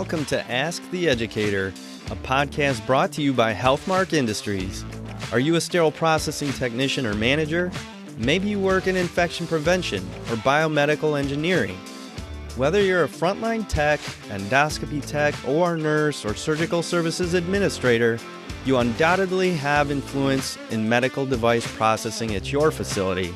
Welcome to Ask the Educator, a podcast brought to you by Healthmark Industries. Are you a sterile processing technician or manager? Maybe you work in infection prevention or biomedical engineering. Whether you're a frontline tech, endoscopy tech, or nurse, or surgical services administrator, you undoubtedly have influence in medical device processing at your facility.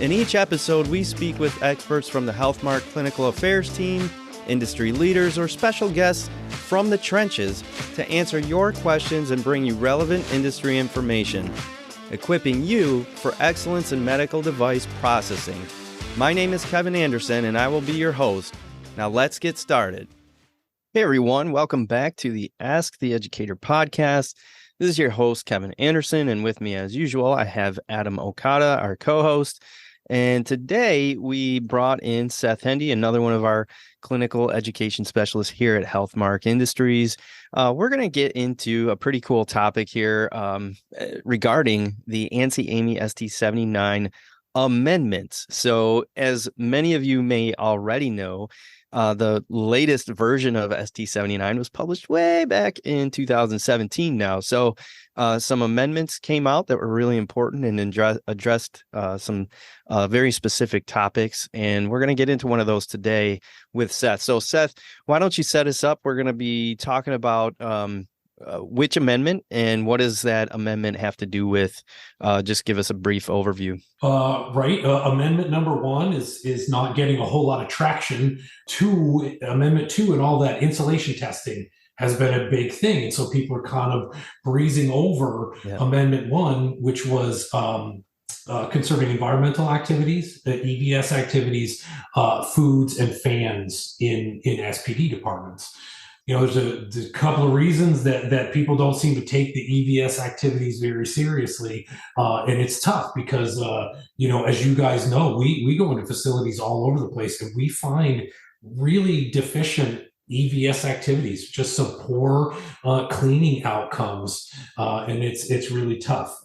In each episode, we speak with experts from the Healthmark Clinical Affairs team, industry leaders, or special guests from the trenches to answer your questions and bring you relevant industry information, equipping you for excellence in medical device processing. My name is Kevin Anderson, and I will be your host. Now let's get started. Hey everyone, welcome back to the Ask the Educator podcast. This is your host, Kevin Anderson, and with me as usual, I have Adam Okada, our co-host. And today we brought in Seth Hendee, another one of our clinical education specialists here at Healthmark Industries. We're going to get into a pretty cool topic here regarding the ANSI ST79 Amendments. So as many of you may already know, the latest version of ST79 was published way back in 2017 now. So some amendments came out that were really important and addressed some very specific topics. And we're going to get into one of those today with Seth. So Seth, why don't you set us up? We're going to be talking about which amendment and what does that amendment have to do with? Just give us a brief overview. Amendment number one is not getting a whole lot of traction. Amendment 2 and all that insulation testing has been a big thing. And so people are kind of breezing over Amendment 1, which was concerning environmental activities, the EVS activities, foods and fans in SPD departments. You know, there's a couple of reasons that people don't seem to take the EVS activities very seriously. And it's tough because, as you guys know, we go into facilities all over the place and we find really deficient EVS activities, just some poor cleaning outcomes. And it's really tough.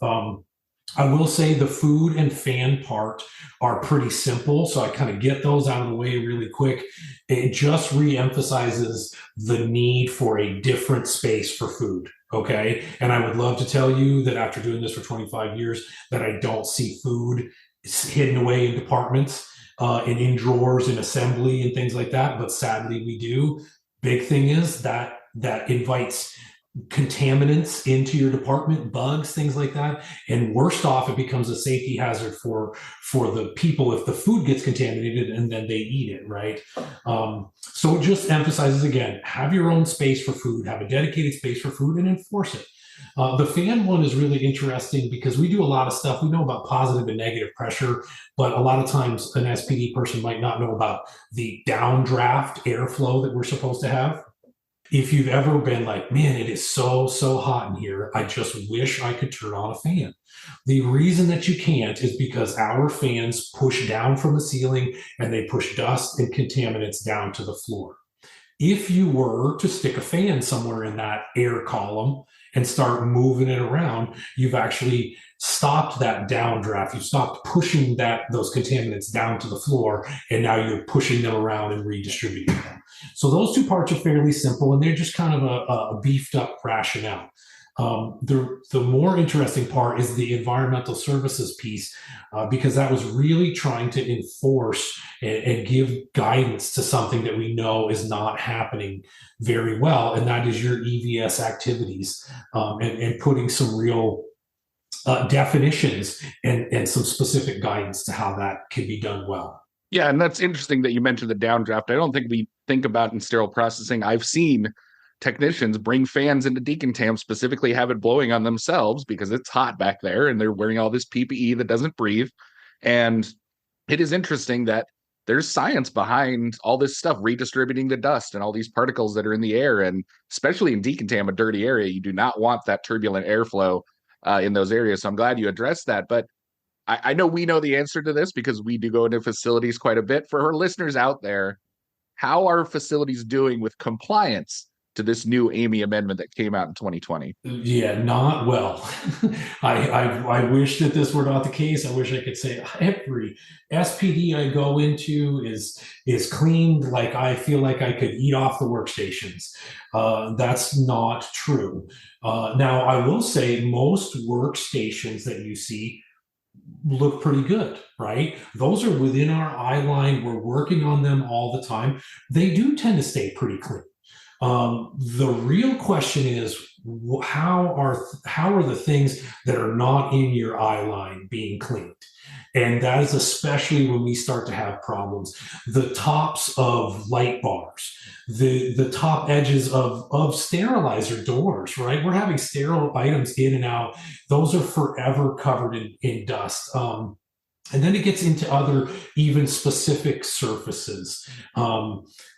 I will say the food and fan part are pretty simple. So I kind of get those out of the way really quick. It just reemphasizes the need for a different space for food. Okay. And I would love to tell you that after doing this for 25 years, that I don't see food hidden away in departments, and in drawers, in assembly and things like that. But sadly, we do. Big thing is that invites contaminants into your department, bugs, things like that. And worst off, it becomes a safety hazard for the people if the food gets contaminated and then they eat it, right? So it just emphasizes, again, have your own space for food, have a dedicated space for food and enforce it. The fan one is really interesting because we do a lot of stuff. We know about positive and negative pressure, but a lot of times an SPD person might not know about the downdraft airflow that we're supposed to have. If you've ever been like, man, it is so hot in here, I just wish I could turn on a fan. The reason that you can't is because our fans push down from the ceiling and they push dust and contaminants down to the floor. If you were to stick a fan somewhere in that air column and start moving it around, you've actually stopped that downdraft. You've stopped pushing those contaminants down to the floor, and now you're pushing them around and redistributing them. So those two parts are fairly simple, and they're just kind of a beefed up rationale. The more interesting part is the environmental services piece, because that was really trying to enforce and give guidance to something that we know is not happening very well, and that is your EVS activities, and putting some real definitions and some specific guidance to how that can be done well. Yeah, and that's interesting that you mentioned the downdraft. I don't think we think about in sterile processing. I've seen technicians bring fans into decontam, specifically have it blowing on themselves because it's hot back there and they're wearing all this PPE that doesn't breathe. And it is interesting that there's science behind all this stuff, redistributing the dust and all these particles that are in the air. And especially in decontam, a dirty area, you do not want that turbulent airflow in those areas. So I'm glad you addressed that. But I know we know the answer to this because we do go into facilities quite a bit. For our listeners out there, how are facilities doing with compliance to this new AAMI amendment that came out in 2020? Yeah, not well. I wish that this were not the case. I wish I could say every SPD I go into is cleaned. Like I feel like I could eat off the workstations. That's not true. Now I will say most workstations that you see look pretty good, right? Those are within our eye line. We're working on them all the time. They do tend to stay pretty clean. The real question is how are the things that are not in your eye line being cleaned? And that is especially when we start to have problems. The tops of light bars, the top edges of sterilizer doors, right? We're having sterile items in and out. Those are forever covered in dust. And then it gets into other even specific surfaces.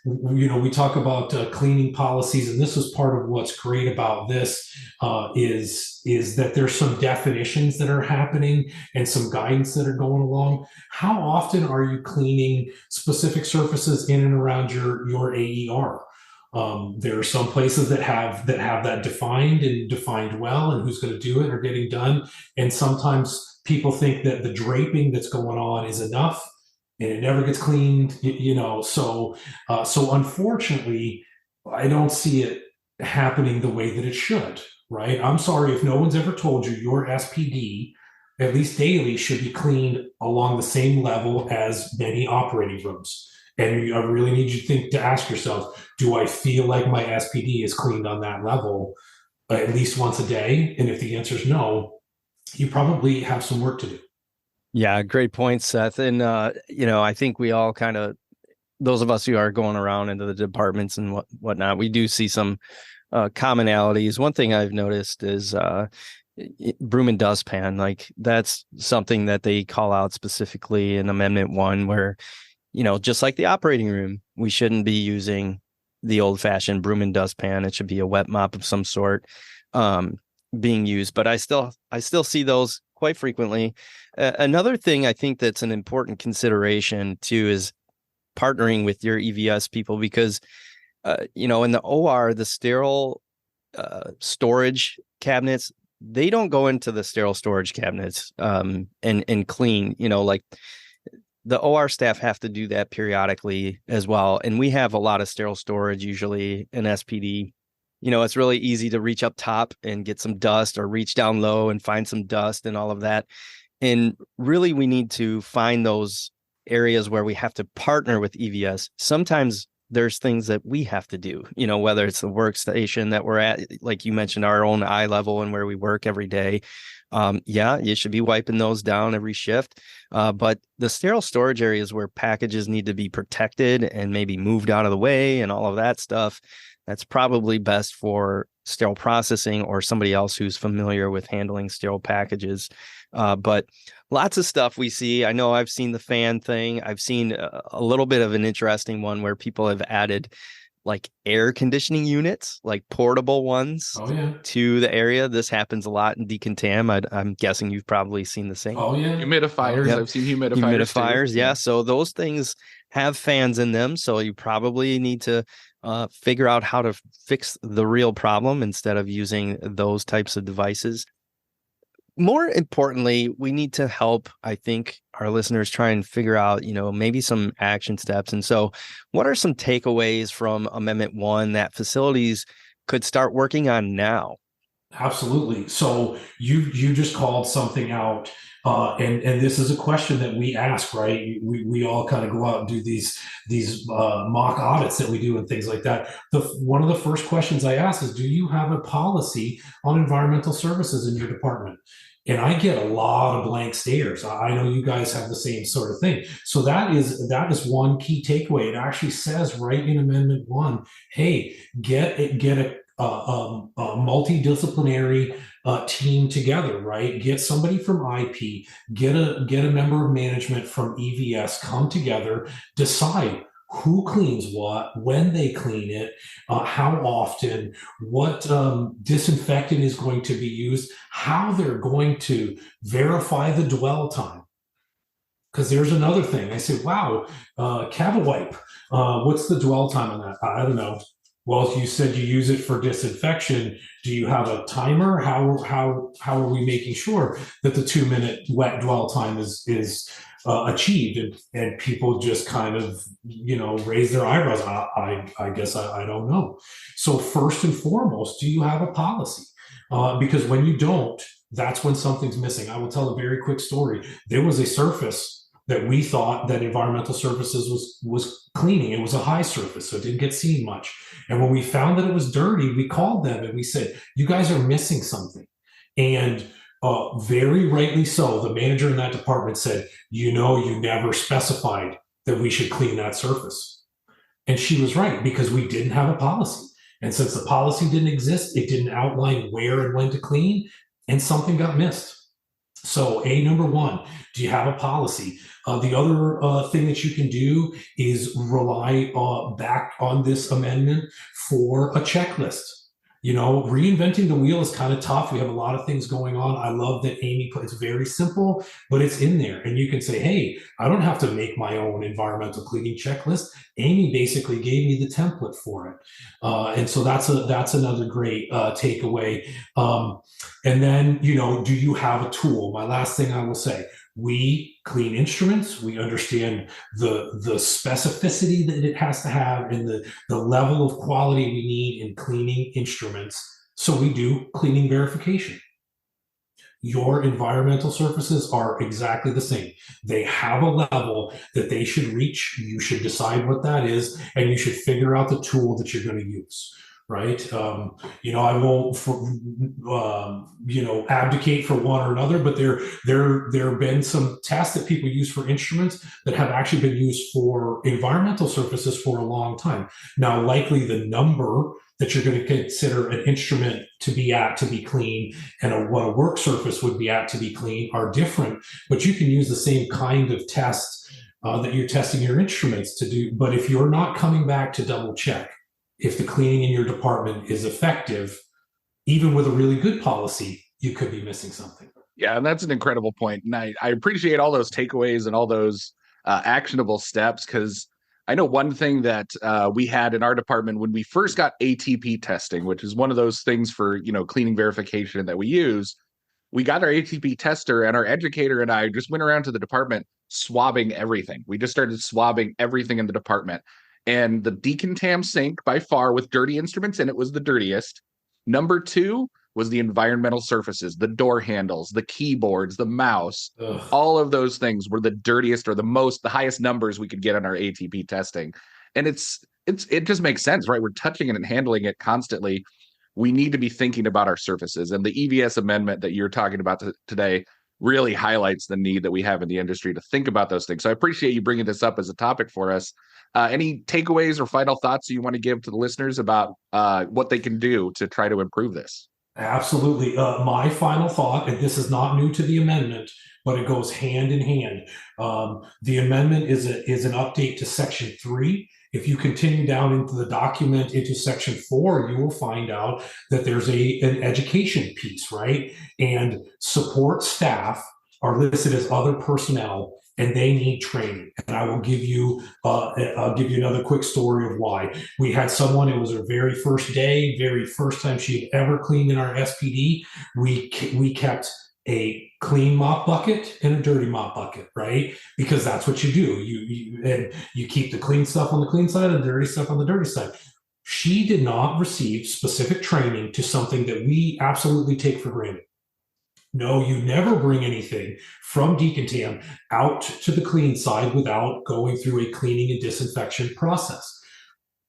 We talk about cleaning policies, and this is part of what's great about this is that there's some definitions that are happening and some guidance that are going along. How often are you cleaning specific surfaces in and around your AER? There are some places that have that defined well, and who's going to do it or getting done. And sometimes people think that the draping that's going on is enough, and it never gets cleaned. So unfortunately, I don't see it happening the way that it should. Right? I'm sorry if no one's ever told you your SPD, at least daily, should be cleaned along the same level as many operating rooms. And I really need you to ask yourself, do I feel like my SPD is cleaned on that level at least once a day? And if the answer is no, you probably have some work to do. Yeah, great point, Seth. And, I think we all kind of, those of us who are going around into the departments and whatnot, we do see some commonalities. One thing I've noticed is broom and dustpan. Like that's something that they call out specifically in Amendment 1 where, just like the operating room, we shouldn't be using the old-fashioned broom and dustpan. It should be a wet mop of some sort being used. But I still see those quite frequently. Another thing I think that's an important consideration too is partnering with your EVS people because, in the OR, the sterile storage cabinets, they don't go into the sterile storage cabinets and clean, like the OR staff have to do that periodically as well. And we have a lot of sterile storage, usually in SPD. It's really easy to reach up top and get some dust or reach down low and find some dust and all of that. And really, we need to find those areas where we have to partner with EVS. Sometimes there's things that we have to do, whether it's the workstation that we're at, like you mentioned, our own eye level and where we work every day. You should be wiping those down every shift. But the sterile storage areas where packages need to be protected and maybe moved out of the way and all of that stuff, that's probably best for sterile processing or somebody else who's familiar with handling sterile packages. But lots of stuff we see. I know I've seen the fan thing. I've seen a little bit of an interesting one where people have added like air conditioning units, like portable ones to the area. This happens a lot in decontam. I'm guessing you've probably seen the same. Oh, yeah. Humidifiers. Yep. I've seen humidifiers. Yeah. So those things have fans in them. So you probably need to figure out how to fix the real problem instead of using those types of devices. More importantly, we need to help, I think, our listeners try and figure out, maybe some action steps. And so what are some takeaways from Amendment 1 that facilities could start working on now? Absolutely. So you just called something out. And this is a question that we ask, right? We all kind of go out and do these mock audits that we do and things like that. One of the first questions I ask is, do you have a policy on environmental services in your department? And I get a lot of blank stares. I know you guys have the same sort of thing. So that is one key takeaway. It actually says right in Amendment 1, hey, get a multidisciplinary team together, right? Get somebody from IP, get a member of management from EVS, come together, decide who cleans what, when they clean it, how often, what disinfectant is going to be used, how they're going to verify the dwell time. Because there's another thing. I said, wow, CaviWipe, what's the dwell time on that? I don't know. Well, you said you use it for disinfection. Do you have a timer? How are we making sure that the 2-minute wet dwell time is achieved? And people just kind of, raise their eyebrows. I guess I don't know. So first and foremost, do you have a policy? Because when you don't, that's when something's missing. I will tell a very quick story. There was a surface that we thought that environmental services was cleaning. It was a high surface, so it didn't get seen much. And when we found that it was dirty, we called them and we said, you guys are missing something. And very rightly so, the manager in that department said, you never specified that we should clean that surface. And she was right, because we didn't have a policy. And since the policy didn't exist, it didn't outline where and when to clean, and something got missed. So number one, do you have a policy? The other thing that you can do is rely back on this amendment for a checklist. Reinventing the wheel is kind of tough. We have a lot of things going on. I love that Amy it's very simple, but it's in there. And you can say, hey, I don't have to make my own environmental cleaning checklist. Amy basically gave me the template for it. And so that's another great takeaway. And then, do you have a tool? My last thing I will say, we clean instruments. We understand the specificity that it has to have and the level of quality we need in cleaning instruments. So we do cleaning verification. Your environmental surfaces are exactly the same. They have a level that they should reach. You should decide what that is, and you should figure out the tool that you're going to use. Right. I won't, abdicate for one or another, but there have been some tests that people use for instruments that have actually been used for environmental surfaces for a long time. Now, likely the number that you're going to consider an instrument to be clean and what a work surface would be at to be clean are different, but you can use the same kind of test that you're testing your instruments to do. But if you're not coming back to double check if the cleaning in your department is effective, even with a really good policy, you could be missing something. Yeah, and that's an incredible point. And I appreciate all those takeaways and all those actionable steps, because I know one thing that we had in our department when we first got ATP testing, which is one of those things for, cleaning verification that we use. We got our ATP tester, and our educator and I just went around to the department swabbing everything. We just started swabbing everything in the department. And the decontam sink by far with dirty instruments, and it was the dirtiest. Number 2 was the environmental surfaces, the door handles, the keyboards, the mouse. Ugh. All of those things were the dirtiest or the highest numbers we could get on our ATP testing. And it just makes sense, right? We're touching it and handling it constantly. We need to be thinking about our surfaces. And the EVS amendment that you're talking about today really highlights the need that we have in the industry to think about those things. So I appreciate you bringing this up as a topic for us. Any takeaways or final thoughts you want to give to the listeners about what they can do to try to improve this? Absolutely. My final thought, and this is not new to the amendment, but it goes hand in hand. The amendment is an update to Section 3. If you continue down into the document into Section 4, you will find out that there's an education piece, right? And support staff are listed as other personnel, and they need training. And I will give you, I'll give you another quick story of why. We had someone, it was her very first day, very first time she had ever cleaned in our SPD. We kept a clean mop bucket and a dirty mop bucket, right? Because that's what you do. You keep the clean stuff on the clean side and the dirty stuff on the dirty side. She did not receive specific training to something that we absolutely take for granted. No, you never bring anything from decontam out to the clean side without going through a cleaning and disinfection process.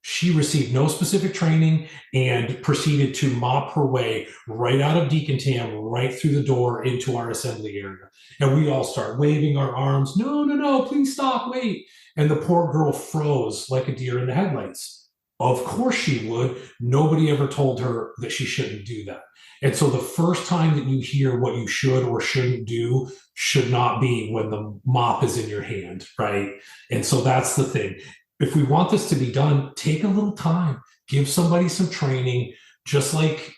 She received no specific training and proceeded to mop her way right out of decontam, right through the door into our assembly area. And we all start waving our arms. No, please stop, wait. And the poor girl froze like a deer in the headlights. Of course she would. Nobody ever told her that she shouldn't do that. And so the first time that you hear what you should or shouldn't do should not be when the mop is in your hand, right? And so that's the thing. If we want this to be done, take a little time, give somebody some training, just like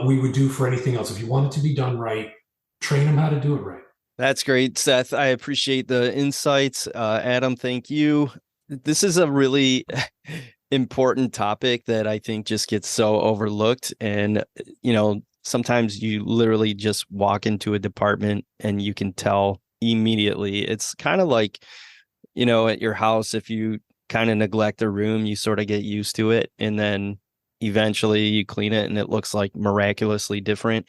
we would do for anything else. If you want it to be done right, train them how to do it right. That's great, Seth. I appreciate the insights. Adam, thank you. This is a really important topic that I think just gets so overlooked. And, sometimes you literally just walk into a department and you can tell immediately. It's kind of like, at your house, if you kind of neglect a room, you sort of get used to it. And then eventually you clean it and it looks like miraculously different.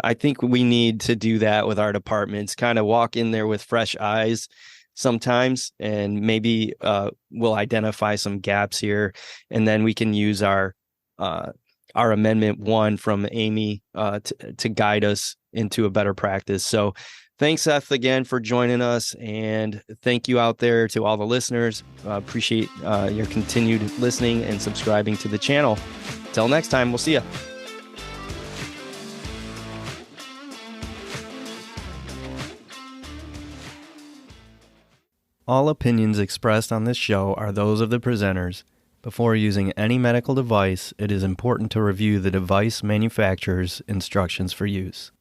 I think we need to do that with our departments, kind of walk in there with fresh eyes sometimes, and maybe we'll identify some gaps here, and then we can use our Amendment 1 from AAMI to guide us into a better practice. So thanks, Seth, again for joining us, and thank you out there to all the listeners. Appreciate your continued listening and subscribing to the channel. Till next time, we'll see you. All opinions expressed on this show are those of the presenters. Before using any medical device, it is important to review the device manufacturer's instructions for use.